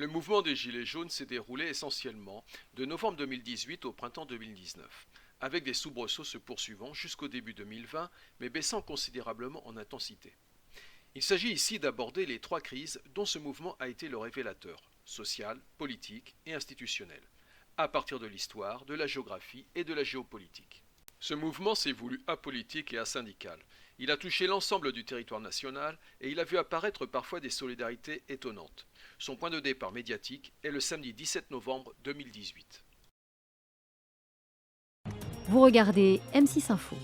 Le mouvement des Gilets jaunes s'est déroulé essentiellement de novembre 2018 au printemps 2019, avec des soubresauts se poursuivant jusqu'au début 2020, mais baissant considérablement en intensité. Il s'agit ici d'aborder les trois crises dont ce mouvement a été le révélateur, sociale, politique et institutionnelle, à partir de l'histoire, de la géographie et de la géopolitique. Ce mouvement s'est voulu apolitique et asyndical. Il a touché l'ensemble du territoire national et il a vu apparaître parfois des solidarités étonnantes. Son point de départ médiatique est le samedi 17 novembre 2018. Vous regardez M6 Info.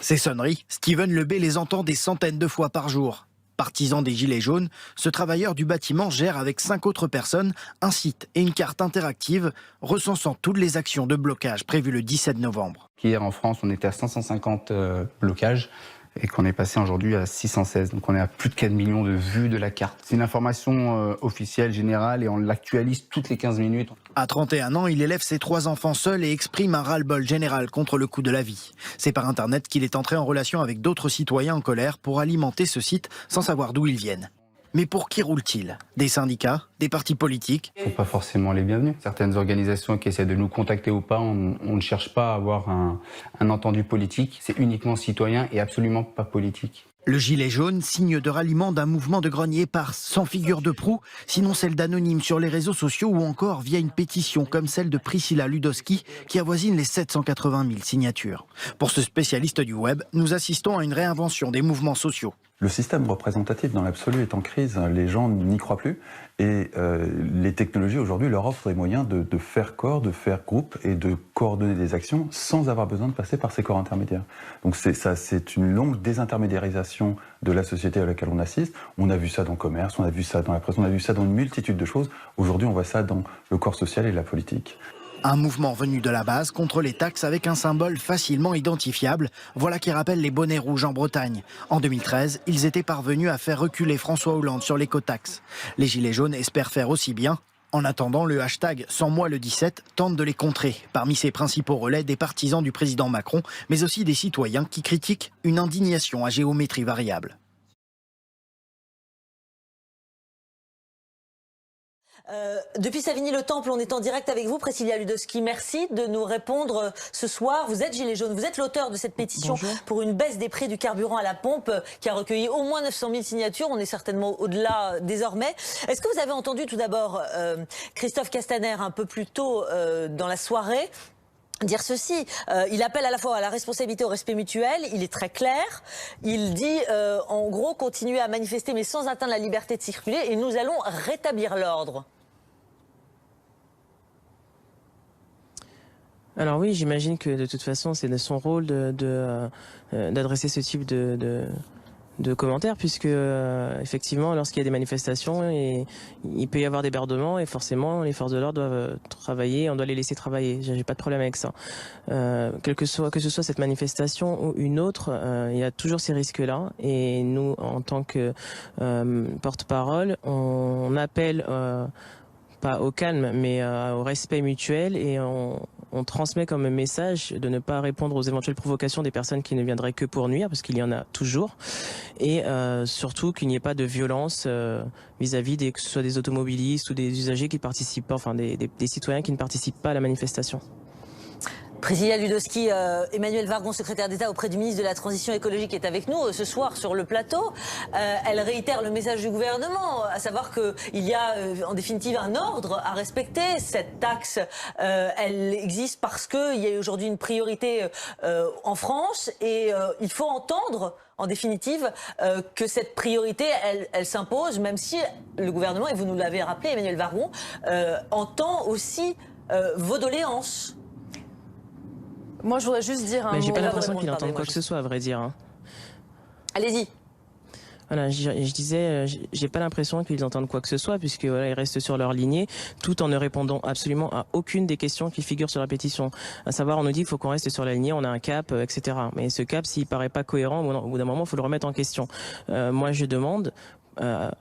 Ces sonneries, Steven Lebé les entend des centaines de fois par jour. Partisan des Gilets jaunes, ce travailleur du bâtiment gère avec 5 autres personnes un site et une carte interactive recensant toutes les actions de blocage prévues le 17 novembre. Hier en France, on était à 550 blocages et qu'on est passé aujourd'hui à 616. Donc on est à plus de 4 millions de vues de la carte. C'est une information officielle, générale, et on l'actualise toutes les 15 minutes. À 31 ans, il élève ses 3 enfants seul et exprime un ras-le-bol général contre le coût de la vie. C'est par Internet qu'il est entré en relation avec d'autres citoyens en colère pour alimenter ce site sans savoir d'où ils viennent. Mais pour qui roule-t-il? Des syndicats? Des partis politiques? Ils ne sont pas forcément les bienvenus. Certaines organisations qui essaient de nous contacter ou pas, on ne cherche pas à avoir un entendu politique. C'est uniquement citoyen et absolument pas politique. Le gilet jaune, signe de ralliement d'un mouvement de grenier éparse, sans figure de proue, sinon celle d'anonymes sur les réseaux sociaux ou encore via une pétition comme celle de Priscilla Ludowski qui avoisine les 780 000 signatures. Pour ce spécialiste du web, nous assistons à une réinvention des mouvements sociaux. Le système représentatif dans l'absolu est en crise, les gens n'y croient plus et les technologies aujourd'hui leur offrent les moyens de faire corps, de faire groupe et de coordonner des actions sans avoir besoin de passer par ces corps intermédiaires. Donc c'est une longue désintermédiarisation de la société à laquelle on assiste. On a vu ça dans le commerce, on a vu ça dans la presse, on a vu ça dans une multitude de choses. Aujourd'hui on voit ça dans le corps social et la politique. Un mouvement venu de la base contre les taxes avec un symbole facilement identifiable. Voilà qui rappelle les bonnets rouges en Bretagne. En 2013, ils étaient parvenus à faire reculer François Hollande sur l'écotaxe. Les Gilets jaunes espèrent faire aussi bien. En attendant, le hashtag Sans moi le 17 tente de les contrer. Parmi ses principaux relais, des partisans du président Macron, mais aussi des citoyens qui critiquent une indignation à géométrie variable. Depuis Savigny-le-Temple, on est en direct avec vous, Priscilla Ludowski. Merci de nous répondre ce soir. Vous êtes Gilets jaunes, vous êtes l'auteur de cette pétition pour une baisse des prix du carburant à la pompe qui a recueilli au moins 900 000 signatures. On est certainement au-delà désormais. Est-ce que vous avez entendu tout d'abord Christophe Castaner un peu plus tôt dans la soirée dire ceci, il appelle à la fois à la responsabilité, au respect mutuel, il est très clair, il dit en gros continuer à manifester mais sans atteindre la liberté de circuler et nous allons rétablir l'ordre. Alors oui, j'imagine que de toute façon c'est de son rôle d'adresser ce type de commentaires puisque effectivement lorsqu'il y a des manifestations il peut y avoir des débordements et forcément les forces de l'ordre doivent travailler, on doit les laisser travailler, j'ai pas de problème avec ça. Que ce soit cette manifestation ou une autre, il y a toujours ces risques-là et nous en tant que porte-parole, on appelle pas au calme mais au respect mutuel et on transmet comme message de ne pas répondre aux éventuelles provocations des personnes qui ne viendraient que pour nuire, parce qu'il y en a toujours, et surtout qu'il n'y ait pas de violence vis-à-vis que ce soit des automobilistes ou des usagers qui participent pas, enfin des citoyens qui ne participent pas à la manifestation. Priscilla Ludowski, Emmanuelle Wargon, secrétaire d'État auprès du ministre de la Transition écologique, est avec nous ce soir sur le plateau. Elle réitère le message du gouvernement, à savoir qu'il y a en définitive un ordre à respecter. Cette taxe, elle existe parce qu'il y a aujourd'hui une priorité en France et il faut entendre en définitive que cette priorité, elle s'impose, même si le gouvernement, et vous nous l'avez rappelé, Emmanuelle Wargon, entend aussi vos doléances. Moi, je voudrais juste dire un mot. J'ai pas l'impression qu'il entende quoi que ce soit, à vrai dire. Hein. Allez-y. Voilà, je disais, j'ai pas l'impression qu'ils entendent quoi que ce soit, puisque voilà, ils restent sur leur lignée, tout en ne répondant absolument à aucune des questions qui figurent sur la pétition. À savoir, on nous dit qu'il faut qu'on reste sur la lignée, on a un cap, etc. Mais ce cap, s'il paraît pas cohérent, au bout d'un moment, il faut le remettre en question. Moi, je demande.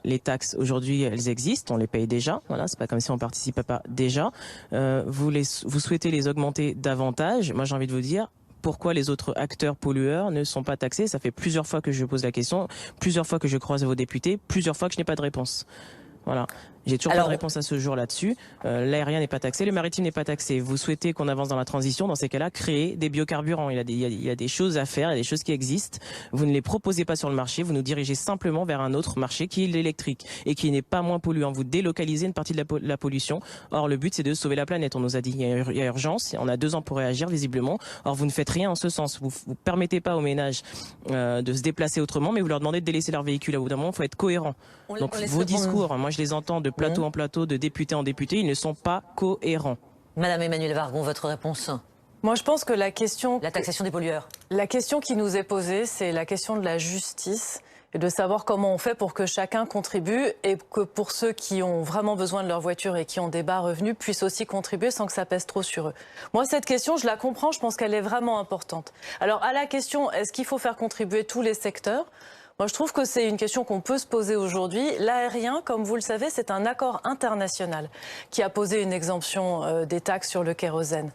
Les taxes aujourd'hui elles existent, on les paye déjà, voilà, c'est pas comme si on participait pas déjà. Vous souhaitez les augmenter davantage, moi j'ai envie de vous dire pourquoi les autres acteurs pollueurs ne sont pas taxés. Ça fait plusieurs fois que je pose la question, plusieurs fois que je croise vos députés, plusieurs fois que je n'ai pas de réponse. Voilà. J'ai toujours pas de réponse à ce jour là-dessus. L'aérien n'est pas taxé, le maritime n'est pas taxé. Vous souhaitez qu'on avance dans la transition, dans ces cas-là, créer des biocarburants. Il y a des choses à faire, il y a des choses qui existent. Vous ne les proposez pas sur le marché, vous nous dirigez simplement vers un autre marché qui est l'électrique et qui n'est pas moins polluant. Vous délocalisez une partie de la pollution. Or, le but, c'est de sauver la planète. On nous a dit il y a urgence, on a 2 ans pour réagir visiblement. Or, vous ne faites rien en ce sens. Vous permettez pas aux ménages de se déplacer autrement, mais vous leur demandez de délaisser leur véhicule. À bout d'un moment, il faut être cohérent. Donc, vos discours, moi je les entends de plateau en plateau, de député en député, ils ne sont pas cohérents. Madame Emmanuelle Wargon, votre réponse? Moi, je pense que la taxation des pollueurs. La question qui nous est posée, c'est la question de la justice et de savoir comment on fait pour que chacun contribue et que pour ceux qui ont vraiment besoin de leur voiture et qui ont des bas revenus puissent aussi contribuer sans que ça pèse trop sur eux. Moi, cette question, je la comprends, je pense qu'elle est vraiment importante. Alors, à la question, est-ce qu'il faut faire contribuer tous les secteurs ? Moi, je trouve que c'est une question qu'on peut se poser aujourd'hui. L'aérien, comme vous le savez, c'est un accord international qui a posé une exemption des taxes sur le kérosène.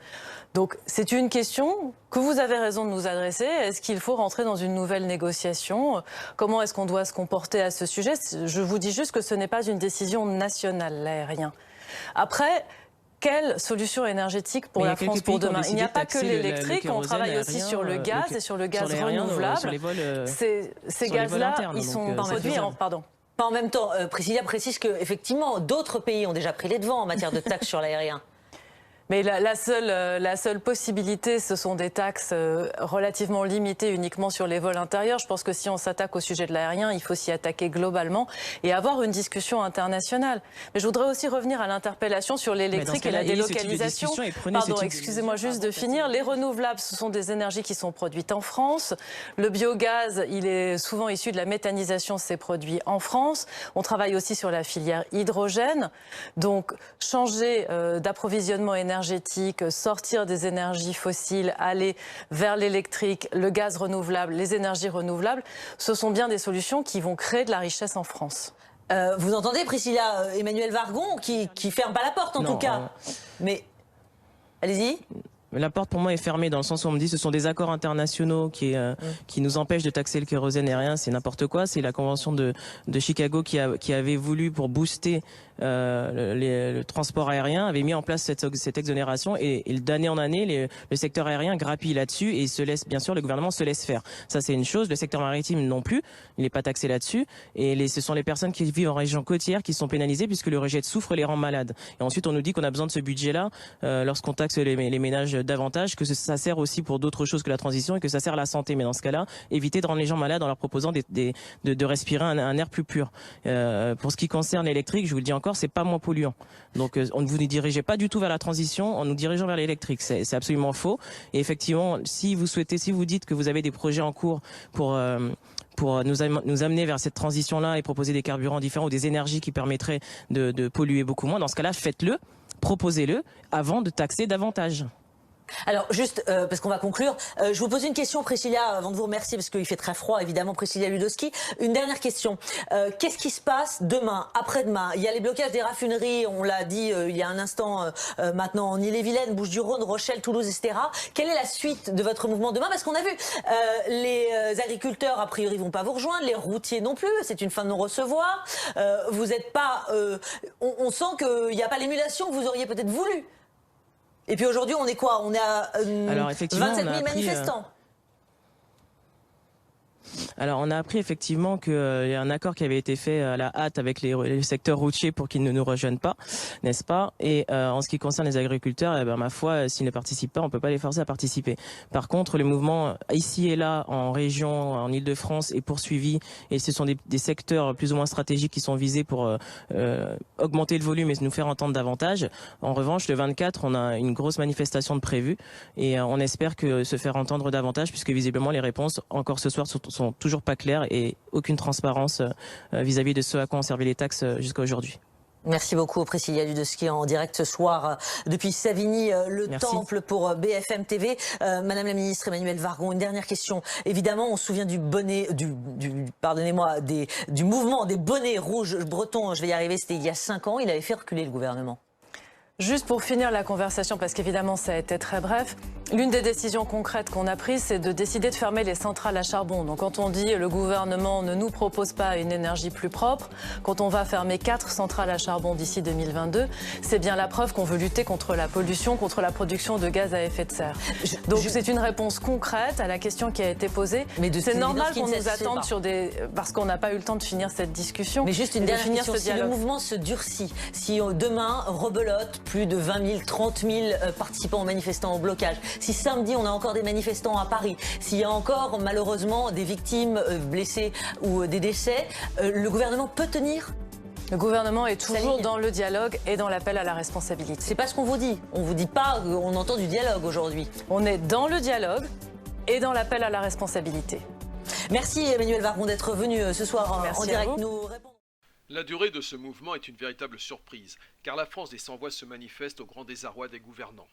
Donc, c'est une question que vous avez raison de nous adresser. Est-ce qu'il faut rentrer dans une nouvelle négociation? Comment est-ce qu'on doit se comporter à ce sujet? Je vous dis juste que ce n'est pas une décision nationale, l'aérien. Après, quelle solution énergétique pour la France pour demain? Il n'y a pas que l'électrique, on travaille aussi sur le gaz et sur le gaz renouvelable. Ces gaz-là, ils sont produits en... Pardon. Pas en même temps, Priscilla précise qu'effectivement, d'autres pays ont déjà pris les devants en matière de taxes sur l'aérien. Mais la seule possibilité, ce sont des taxes relativement limitées uniquement sur les vols intérieurs. Je pense que si on s'attaque au sujet de l'aérien, il faut s'y attaquer globalement et avoir une discussion internationale. Mais je voudrais aussi revenir à l'interpellation sur l'électrique et la délocalisation. Pardon, excusez-moi juste de finir. Les renouvelables, ce sont des énergies qui sont produites en France. Le biogaz, il est souvent issu de la méthanisation, c'est produit en France. On travaille aussi sur la filière hydrogène. Donc, changer d'approvisionnement énergétique, sortir des énergies fossiles, aller vers l'électrique, le gaz renouvelable, les énergies renouvelables, ce sont bien des solutions qui vont créer de la richesse en France. Vous entendez, Priscilla, Emmanuelle Wargon, qui ferme pas la porte en tout cas. Mais allez-y. La porte pour moi est fermée dans le sens où on me dit que ce sont des accords internationaux qui nous empêchent de taxer le kérosène aérien, c'est n'importe quoi. C'est la convention de Chicago qui avait voulu, pour booster le transport aérien, avait mis en place cette exonération et d'année en année le secteur aérien grappille là-dessus et bien sûr le gouvernement se laisse faire. Ça c'est une chose. Le secteur maritime non plus, il n'est pas taxé là-dessus et ce sont les personnes qui vivent en région côtière qui sont pénalisées puisque le rejet de soufre les rend malades. Et ensuite on nous dit qu'on a besoin de ce budget-là lorsqu'on taxe les ménages davantage, que ça sert aussi pour d'autres choses que la transition et que ça sert à la santé. Mais dans ce cas-là, évitez de rendre les gens malades en leur proposant de respirer un air plus pur. Pour ce qui concerne l'électrique, je vous le dis encore, c'est pas moins polluant. Donc on ne vous dirigez pas du tout vers la transition en nous dirigeant vers l'électrique. C'est absolument faux. Et effectivement, si vous dites que vous avez des projets en cours pour nous amener vers cette transition-là et proposer des carburants différents ou des énergies qui permettraient de polluer beaucoup moins, dans ce cas-là, faites-le, proposez-le avant de taxer davantage. Alors juste, parce qu'on va conclure, je vous pose une question, Priscilla, avant de vous remercier, parce qu'il fait très froid, évidemment, Priscilla Ludowski. Une dernière question. Qu'est-ce qui se passe demain, après-demain? Il y a les blocages des raffineries, on l'a dit il y a un instant, maintenant en Ille-et-Vilaine, Bouches-du-Rhône, Rochelle, Toulouse, etc. Quelle est la suite de votre mouvement demain? Parce qu'on a vu, les agriculteurs, a priori, vont pas vous rejoindre, les routiers non plus, c'est une fin de non-recevoir. Vous n'êtes pas... on sent qu'il n'y a pas l'émulation que vous auriez peut-être voulu. Et puis aujourd'hui, on est quoi? On est à 27 000 manifestants. Alors, on a appris effectivement qu'il y a un accord qui avait été fait à la hâte avec les secteurs routiers pour qu'ils ne nous rejoignent pas, n'est-ce pas? Et en ce qui concerne les agriculteurs, eh ben, ma foi, s'ils ne participent pas, on peut pas les forcer à participer. Par contre, le mouvement ici et là, en région, en Île-de-France, est poursuivi et ce sont des secteurs plus ou moins stratégiques qui sont visés pour augmenter le volume et nous faire entendre davantage. En revanche, le 24, on a une grosse manifestation de prévue et on espère que se faire entendre davantage puisque visiblement les réponses, encore ce soir, sont toujours pas claires et aucune transparence vis-à-vis de ce à quoi ont servi les taxes jusqu'à aujourd'hui. Merci beaucoup, Priscilla Ludowski, en direct ce soir depuis Savigny, Temple pour BFM TV. Madame la ministre Emmanuelle Wargon, une dernière question. Évidemment, on se souvient du bonnet, pardonnez-moi, du mouvement des bonnets rouges bretons. Je vais y arriver, c'était il y a 5 ans. Il avait fait reculer le gouvernement. Juste pour finir la conversation, parce qu'évidemment ça a été très bref, L'une des décisions concrètes qu'on a prises, c'est de décider de fermer les centrales à charbon. Donc quand on dit le gouvernement ne nous propose pas une énergie plus propre, quand on va fermer 4 centrales à charbon d'ici 2022, c'est bien la preuve qu'on veut lutter contre la pollution, contre la production de gaz à effet de serre. Donc c'est une réponse concrète à la question qui a été posée. Mais c'est normal qu'on nous attende sur des... parce qu'on n'a pas eu le temps de finir cette discussion. Mais juste une dernière question, si le mouvement se durcit, si demain rebelote plus de 20 000, 30 000 participants manifestants au blocage, si samedi on a encore des manifestants à Paris, s'il y a encore malheureusement des victimes blessées ou des décès, le gouvernement peut tenir? Le gouvernement est toujours dans le dialogue et dans l'appel à la responsabilité. C'est pas ce qu'on vous dit. On vous dit pas qu'on entend du dialogue aujourd'hui. On est dans le dialogue et dans l'appel à la responsabilité. Merci Emmanuelle Vargon d'être venu ce soir en direct nous répondre. La durée de ce mouvement est une véritable surprise, car la France des sans-voix se manifeste au grand désarroi des gouvernants.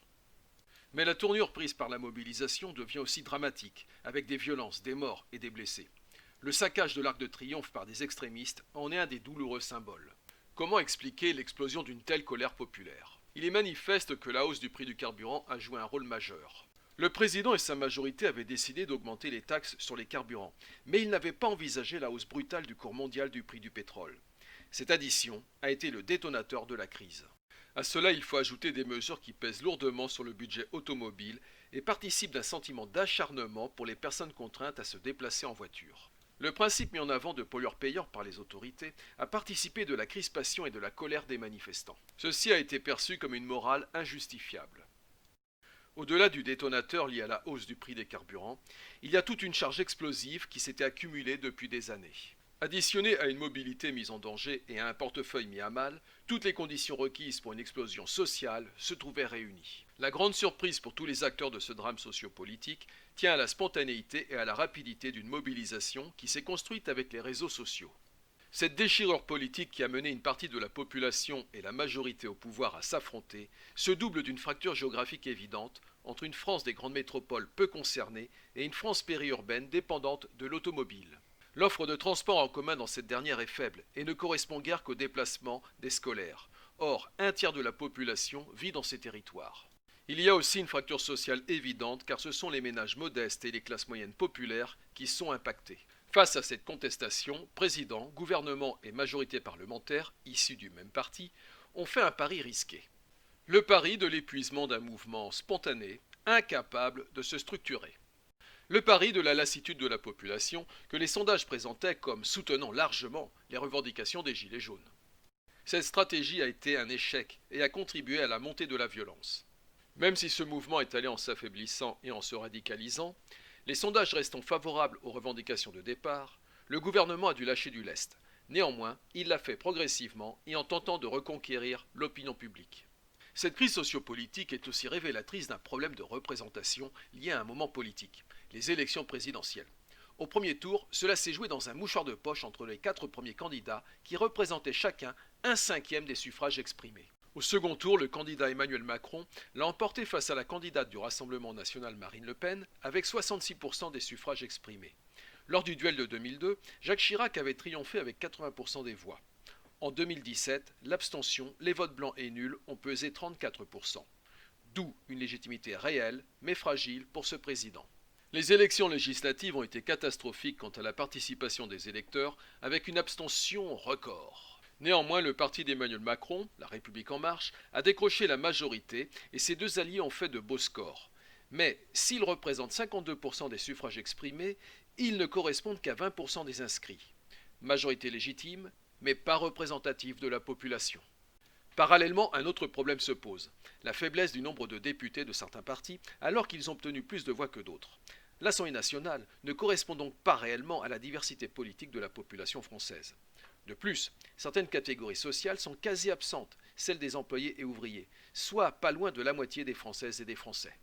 Mais la tournure prise par la mobilisation devient aussi dramatique, avec des violences, des morts et des blessés. Le saccage de l'Arc de Triomphe par des extrémistes en est un des douloureux symboles. Comment expliquer l'explosion d'une telle colère populaire? Il est manifeste que la hausse du prix du carburant a joué un rôle majeur. Le président et sa majorité avaient décidé d'augmenter les taxes sur les carburants, mais ils n'avaient pas envisagé la hausse brutale du cours mondial du prix du pétrole. Cette addition a été le détonateur de la crise. À cela, il faut ajouter des mesures qui pèsent lourdement sur le budget automobile et participent d'un sentiment d'acharnement pour les personnes contraintes à se déplacer en voiture. Le principe mis en avant de pollueur-payeur par les autorités a participé de la crispation et de la colère des manifestants. Ceci a été perçu comme une morale injustifiable. Au-delà du détonateur lié à la hausse du prix des carburants, il y a toute une charge explosive qui s'était accumulée depuis des années. Additionnée à une mobilité mise en danger et à un portefeuille mis à mal, toutes les conditions requises pour une explosion sociale se trouvaient réunies. La grande surprise pour tous les acteurs de ce drame sociopolitique tient à la spontanéité et à la rapidité d'une mobilisation qui s'est construite avec les réseaux sociaux. Cette déchirure politique qui a mené une partie de la population et la majorité au pouvoir à s'affronter se double d'une fracture géographique évidente entre une France des grandes métropoles peu concernées et une France périurbaine dépendante de l'automobile. L'offre de transport en commun dans cette dernière est faible et ne correspond guère qu'au déplacement des scolaires. Or, un tiers de la population vit dans ces territoires. Il y a aussi une fracture sociale évidente car ce sont les ménages modestes et les classes moyennes populaires qui sont impactés. Face à cette contestation, président, gouvernement et majorité parlementaire, issus du même parti, ont fait un pari risqué. Le pari de l'épuisement d'un mouvement spontané, incapable de se structurer. Le pari de la lassitude de la population que les sondages présentaient comme soutenant largement les revendications des Gilets jaunes. Cette stratégie a été un échec et a contribué à la montée de la violence. Même si ce mouvement est allé en s'affaiblissant et en se radicalisant, les sondages restant favorables aux revendications de départ, le gouvernement a dû lâcher du lest. Néanmoins, il l'a fait progressivement et en tentant de reconquérir l'opinion publique. Cette crise sociopolitique est aussi révélatrice d'un problème de représentation lié à un moment politique, les élections présidentielles. Au premier tour, cela s'est joué dans un mouchoir de poche entre les 4 premiers candidats qui représentaient chacun 1/5 des suffrages exprimés. Au second tour, le candidat Emmanuel Macron l'a emporté face à la candidate du Rassemblement national Marine Le Pen avec 66% des suffrages exprimés. Lors du duel de 2002, Jacques Chirac avait triomphé avec 80% des voix. En 2017, l'abstention, les votes blancs et nuls ont pesé 34%. D'où une légitimité réelle, mais fragile pour ce président. Les élections législatives ont été catastrophiques quant à la participation des électeurs, avec une abstention record. Néanmoins, le parti d'Emmanuel Macron, La République En Marche, a décroché la majorité et ses deux alliés ont fait de beaux scores. Mais s'ils représentent 52% des suffrages exprimés, ils ne correspondent qu'à 20% des inscrits. Majorité légitime, mais pas représentative de la population. Parallèlement, un autre problème se pose, la faiblesse du nombre de députés de certains partis, alors qu'ils ont obtenu plus de voix que d'autres. L'Assemblée nationale ne correspond donc pas réellement à la diversité politique de la population française. De plus, certaines catégories sociales sont quasi absentes, celles des employés et ouvriers, soit pas loin de la moitié des Françaises et des Français.